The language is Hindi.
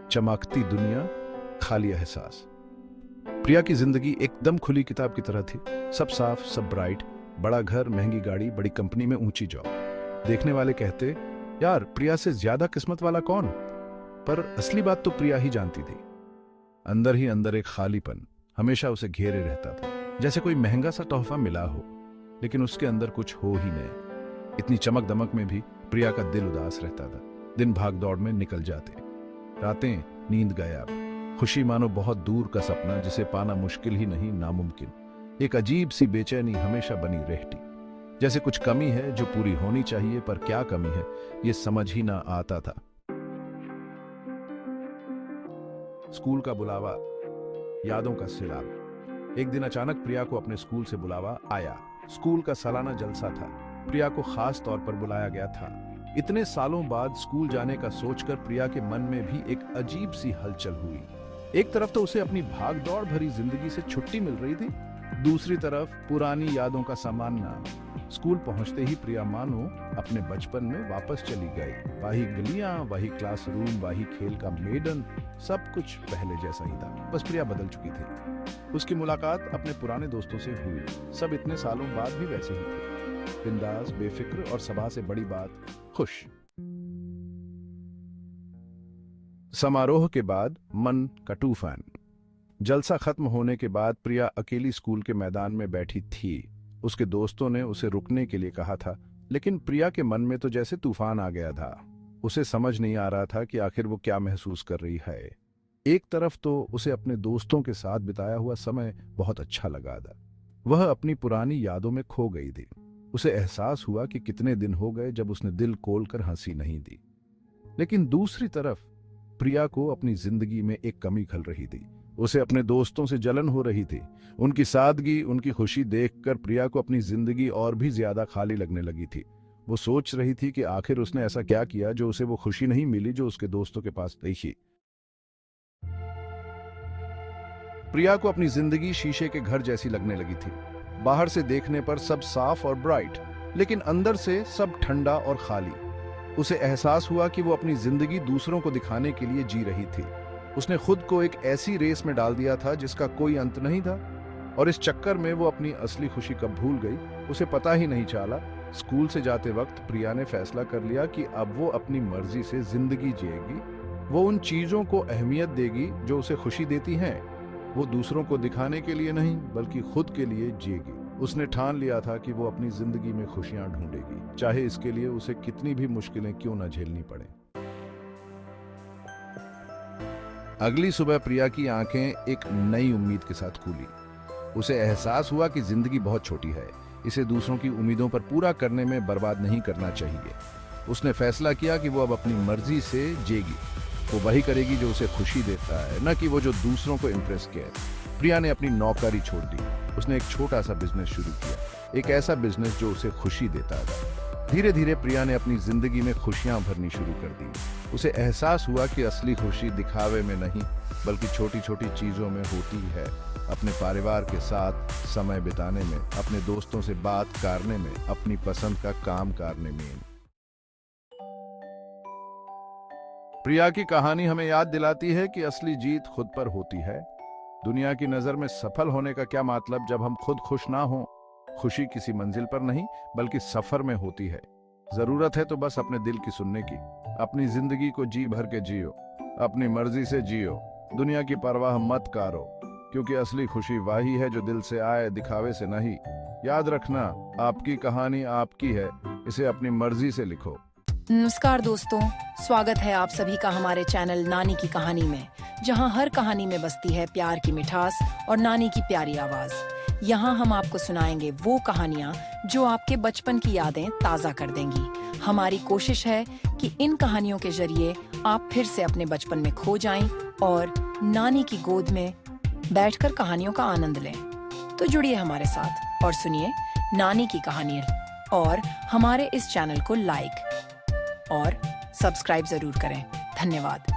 चमकती दुनिया, खाली एहसास। प्रिया की जिंदगी एकदम खुली किताब की तरह थी। सब साफ, सब ब्राइट, बड़ा घर, महंगी गाड़ी, बड़ी कंपनी में ऊंची जॉब। देखने वाले कहते, यार प्रिया से ज्यादा किस्मत वाला कौन? पर असली बात तो प्रिया ही जानती थी। अंदर ही अंदर एक खालीपन हमेशा उसे घेरे रहता था, जैसे कोई महंगा सा तोहफा मिला हो लेकिन उसके अंदर कुछ हो ही नहीं। इतनी चमक दमक में भी प्रिया का दिल उदास रहता था। दिन भाग दौड़ में निकल जाते, रातें नींद गायब, खुशी मानो बहुत दूर का सपना जिसे पाना मुश्किल ही नहीं नामुमकिन। एक अजीब सी बेचैनी हमेशा बनी रहती, जैसे कुछ कमी है जो पूरी होनी चाहिए, पर क्या कमी है ये समझ ही ना आता था। स्कूल का बुलावा, यादों का सिलाब। एक दिन अचानक प्रिया को अपने स्कूल से बुलावा आया। स्कूल का सालाना जलसा था। प्रिया को खास तौर पर बुलाया गया था। इतने सालों बाद स्कूल जाने का सोचकर प्रिया के मन में भी एक अजीब सी हलचल हुई। एक तरफ तो उसे अपनी भागदौड़ भरी जिंदगी से छुट्टी मिल रही थी, दूसरी तरफ पुरानी यादों का सामान्य। स्कूल पहुंचते ही प्रिया मानो अपने बचपन में वापस चली गई। वही गलियां, वही क्लासरूम, वही खेल का मैदान, सब कुछ पहले जैसा ही था, बस प्रिया बदल चुकी थी। उसकी मुलाकात अपने पुराने दोस्तों से हुई। सब इतने सालों बाद भी वैसे ही थे, बिंदास, बेफिक्र और सभा से बड़ी बात खुश। समारोह के बाद मन का तूफान। जलसा खत्म होने के बाद प्रिया अकेली स्कूल के मैदान में बैठी थी। उसके दोस्तों ने उसे रुकने के लिए कहा था, लेकिन प्रिया के मन में तो जैसे तूफान आ गया था। उसे समझ नहीं आ रहा था कि आखिर वो क्या महसूस कर रही है। एक तरफ तो उसे अपने दोस्तों के साथ बिताया हुआ समय बहुत अच्छा लगा था। वह अपनी पुरानी यादों में खो गई थी। उसे एहसास हुआ कि कितने दिन हो गए जब उसने दिल खोलकर हंसी नहीं दी। लेकिन दूसरी तरफ प्रिया को अपनी जिंदगी में एक कमी खल रही थी। उसे अपने दोस्तों से जलन हो रही थी। उनकी सादगी, उनकी खुशी देखकर प्रिया को अपनी जिंदगी और भी ज्यादा खाली लगने लगी थी। वो सोच रही थी कि आखिर उसने ऐसा क्या किया जो उसे वो खुशी नहीं मिली जो उसके दोस्तों के पास थी। प्रिया को अपनी जिंदगी शीशे के घर जैसी लगने लगी थी। बाहर से देखने पर सब साफ और ब्राइट, लेकिन अंदर से सब ठंडा और खाली। उसे एहसास हुआ कि वो अपनी जिंदगी दूसरों को दिखाने के लिए जी रही थी। उसने खुद को एक ऐसी रेस में डाल दिया था जिसका कोई अंत नहीं था, और इस चक्कर में वो अपनी असली खुशी कब भूल गई उसे पता ही नहीं चला। स्कूल से जाते वक्त प्रिया ने फैसला कर लिया कि अब वो अपनी मर्जी से जिंदगी जिएगी। वो उन चीजों को अहमियत देगी जो उसे खुशी देती हैं। वो दूसरों को दिखाने के लिए नहीं बल्कि खुद के लिए जिएगी। उसने ठान लिया था कि वो अपनी जिंदगी में खुशियां ढूंढेगी, चाहे इसके लिए उसे कितनी भी मुश्किलें क्यों न झेलनी पड़े। अगली सुबह प्रिया की आंखें एक नई उम्मीद के साथ खुली। उसे एहसास हुआ कि जिंदगी बहुत छोटी है, इसे दूसरों की उम्मीदों पर पूरा करने में बर्बाद नहीं करना चाहिए। उसने फैसला किया कि वो अब अपनी मर्जी से जिएगी। वो वही करेगी जो उसे खुशी देता है, न कि वो जो दूसरों को इम्प्रेस करे। प्रिया ने अपनी नौकरी छोड़ दी। उसने एक छोटा सा बिजनेस शुरू किया, एक ऐसा बिजनेस जो उसे खुशी देता था। धीरे धीरे प्रिया ने अपनी जिंदगी में खुशियां भरनी शुरू कर दी। उसे एहसास हुआ कि असली खुशी दिखावे में नहीं बल्कि छोटी छोटी चीजों में होती है। अपने परिवार के साथ समय बिताने में, अपने दोस्तों से बात करने में, अपनी पसंद का काम करने में। प्रिया की कहानी हमें याद दिलाती है कि असली जीत खुद पर होती है। दुनिया की नजर में सफल होने का क्या मतलब जब हम खुद खुश ना हों। खुशी किसी मंजिल पर नहीं बल्कि सफर में होती है। जरूरत है तो बस अपने दिल की सुनने की। अपनी जिंदगी को जी भर के जियो, अपनी मर्जी से जियो, दुनिया की परवाह मत करो, क्योंकि असली खुशी वही है जो दिल से आए, दिखावे से नहीं। याद रखना, आपकी कहानी आपकी है, इसे अपनी मर्जी से लिखो। नमस्कार दोस्तों, स्वागत है आप सभी का हमारे चैनल नानी की कहानी में, जहां हर कहानी में बसती है प्यार की मिठास और नानी की प्यारी आवाज। यहाँ हम आपको सुनाएंगे वो कहानियाँ जो आपके बचपन की यादें ताज़ा कर देंगी। हमारी कोशिश है कि इन कहानियों के जरिए आप फिर से अपने बचपन में खो जाएं और नानी की गोद में बैठकर कहानियों का आनंद लें। तो जुड़िए हमारे साथ और सुनिए नानी की कहानी, और हमारे इस चैनल को लाइक और सब्सक्राइब जरूर करें। धन्यवाद।